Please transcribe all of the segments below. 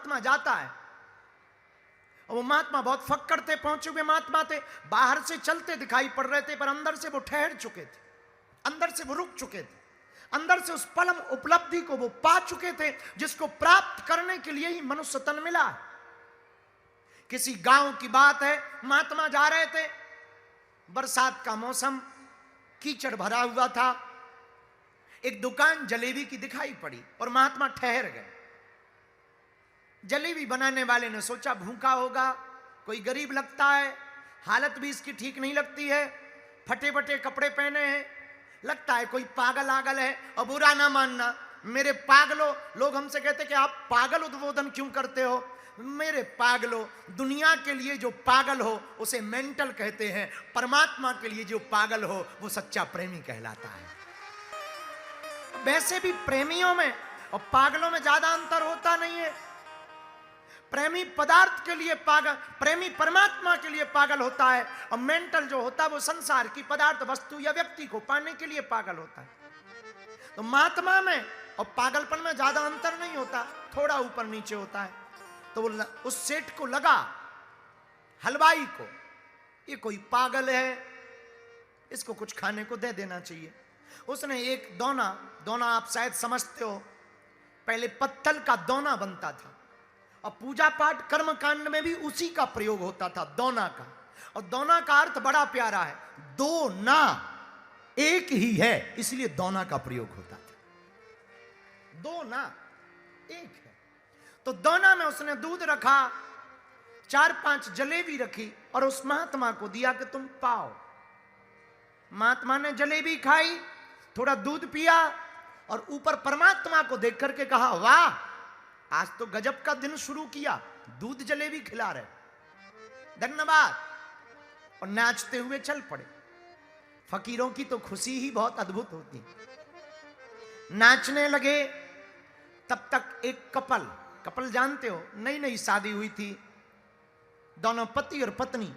महात्मा जाता है, और वो महात्मा बहुत फक्कड़ थे, पहुंचे हुए महात्मा थे, बाहर से चलते दिखाई पड़ रहे थे, पर अंदर से वो ठहर चुके थे, अंदर से वो रुक चुके थे, अंदर से उस परम उपलब्धि को वो पा चुके थे जिसको प्राप्त करने के लिए ही मनुष्य तन मिला। किसी गांव की बात है, महात्मा जा रहे थे, बरसात का मौसम, कीचड़ भरा हुआ था, एक दुकान जलेबी की दिखाई पड़ी और महात्मा ठहर गए। जलेबी बनाने वाले ने सोचा भूखा होगा, कोई गरीब लगता है, हालत भी इसकी ठीक नहीं लगती है, फटे फटे कपड़े पहने हैं, लगता है कोई पागल आगल है। और बुरा ना मानना मेरे पागलों, लोग हमसे कहते कि आप पागल उद्बोधन क्यों करते हो। मेरे पागलों, दुनिया के लिए जो पागल हो उसे मेंटल कहते हैं, परमात्मा के लिए जो पागल हो वो सच्चा प्रेमी कहलाता है। वैसे भी प्रेमियों में और पागलों में ज्यादा अंतर होता नहीं है। प्रेमी पदार्थ के लिए पागल, प्रेमी परमात्मा के लिए पागल होता है, और मेंटल जो होता है वो संसार की पदार्थ, वस्तु या व्यक्ति को पाने के लिए पागल होता है। तो महात्मा में और पागलपन में ज्यादा अंतर नहीं होता, थोड़ा ऊपर नीचे होता है। तो वो उस सेठ को लगा, हलवाई को, ये कोई पागल है, इसको कुछ खाने को दे देना चाहिए। उसने एक दोना, दोना आप शायद समझते हो, पहले पत्थर का दोना बनता था, और पूजा पाठ कर्म कांड में भी उसी का प्रयोग होता था, दोना का। और दोना का अर्थ बड़ा प्यारा है, दो ना एक ही है, इसलिए दोना का प्रयोग होता था। दो ना एक है, तो दोना में उसने दूध रखा, 4-5 जलेबी रखी और उस महात्मा को दिया कि तुम पाओ। महात्मा ने जलेबी खाई, थोड़ा दूध पिया, और ऊपर परमात्मा को देख करके कहा, वाह आज तो गजब का दिन शुरू किया, दूध जलेबी खिला रहे, धन्यवाद। और नाचते हुए चल पड़े। फकीरों की तो खुशी ही बहुत अद्भुत होती है। नाचने लगे, तब तक एक कपल जानते हो, नई नई शादी हुई थी, दोनों पति और पत्नी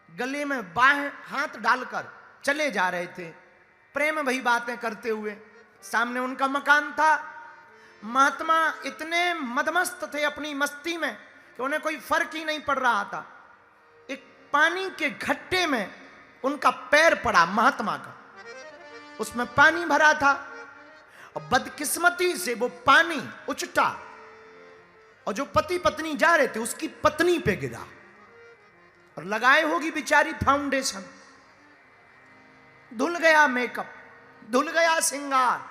गले में बाएं हाथ डालकर चले जा रहे थे, प्रेम भई बातें करते हुए। सामने उनका मकान था। महात्मा इतने मदमस्त थे अपनी मस्ती में कि उन्हें कोई फर्क ही नहीं पड़ रहा था। एक पानी के घट्टे में उनका पैर पड़ा, महात्मा का, उसमें पानी भरा था, और बदकिस्मती से वो पानी उचटा, और जो पति पत्नी जा रहे थे उसकी पत्नी पे गिरा, और लगाए होगी बेचारी फाउंडेशन, धुल गया मेकअप, धुल गया श्रृंगार।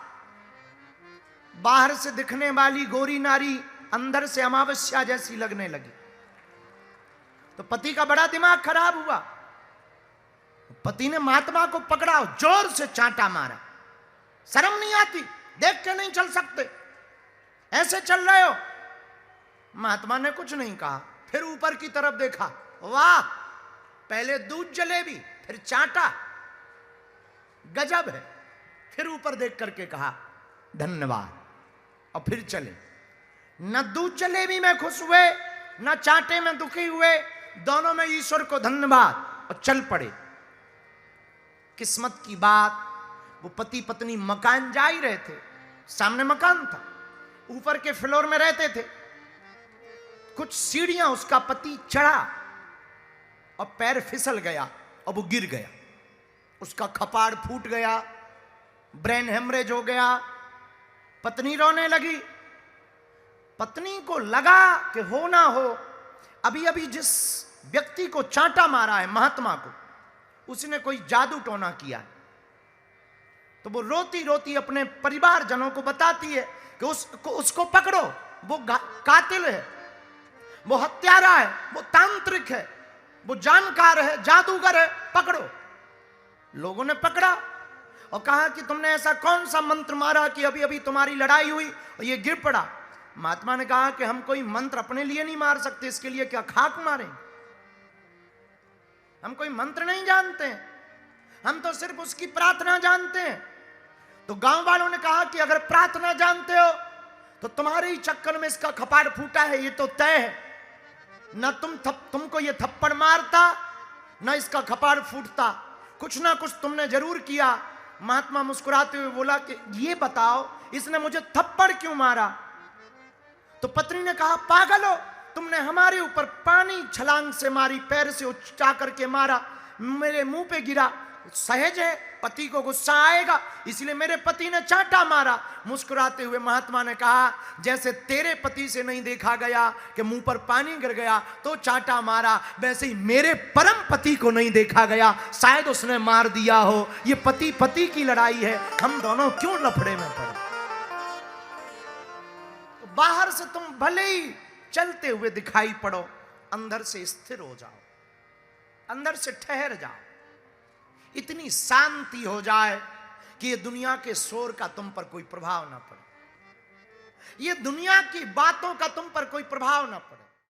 बाहर से दिखने वाली गोरी नारी अंदर से अमावस्या जैसी लगने लगी। तो पति का बड़ा दिमाग खराब हुआ। पति ने महात्मा को पकड़ा, जोर से चांटा मारा। शर्म नहीं आती, देख के नहीं चल सकते, ऐसे चल रहे हो। महात्मा ने कुछ नहीं कहा, फिर ऊपर की तरफ देखा, वाह पहले दूध जलेबी फिर चांटा, गजब है। फिर ऊपर देख करके कहा धन्यवाद, और फिर चले। न दूध जलेबी में खुश हुए, न चांटे में दुखी हुए, दोनों में ईश्वर को धन्यवाद, और चल पड़े। किस्मत की बात, वो पति पत्नी मकान जा ही रहे थे, सामने मकान था, ऊपर के फ्लोर में रहते थे। कुछ सीढ़ियां उसका पति चढ़ा और पैर फिसल गया और वो गिर गया, उसका कपाड़ फूट गया, ब्रेन हेमरेज हो गया। पत्नी रोने लगी। पत्नी को लगा कि हो ना हो, अभी अभी जिस व्यक्ति को चांटा मारा है महात्मा को, उसने कोई जादू टोना किया। तो वो रोती रोती अपने परिवारजनों को बताती है कि उसको पकड़ो, वो कातिल है, वो हत्यारा है, वो तांत्रिक है, वो जानकार है, जादूगर है, पकड़ो। लोगों ने पकड़ा और कहा कि तुमने ऐसा कौन सा मंत्र मारा कि अभी अभी तुम्हारी लड़ाई हुई और ये गिर पड़ा। महात्मा ने कहा कि हम कोई मंत्र अपने लिए नहीं मार सकते, इसके लिए क्या खाक मारें? हम कोई मंत्र नहीं जानते हैं, हम तो सिर्फ उसकी प्रार्थना जानते हैं। तो गांव वालों ने कहा कि अगर प्रार्थना जानते हो तो तुम्हारे ही चक्कर में इसका कपाड़ फूटा है, ये तो तय है। न तुमको ये थप्पड़ मारता, न इसका कपाड़ फूटता, कुछ ना कुछ तुमने जरूर किया। महात्मा मुस्कुराते हुए बोला कि ये बताओ इसने मुझे थप्पड़ क्यों मारा? तो पत्नी ने कहा, पागल हो, तुमने हमारे ऊपर पानी छलांग से मारी, पैर से उछा करके मारा, मेरे मुंह पे गिरा, सहज है पति को गुस्सा आएगा, इसलिए मेरे पति ने चांटा मारा। मुस्कुराते हुए महात्मा ने कहा, जैसे तेरे पति से नहीं देखा गया कि मुंह पर पानी गिर गया तो चांटा मारा, वैसे ही मेरे परम पति को नहीं देखा गया, शायद उसने मार दिया हो। ये पति पति की लड़ाई है, हम दोनों क्यों लफड़े में पड़े। तो बाहर से तुम भले ही चलते हुए दिखाई पड़ो, अंदर से स्थिर हो जाओ, अंदर से ठहर जाओ, इतनी शांति हो जाए कि ये दुनिया के शोर का तुम पर कोई प्रभाव ना पड़े, ये दुनिया की बातों का तुम पर कोई प्रभाव ना पड़े।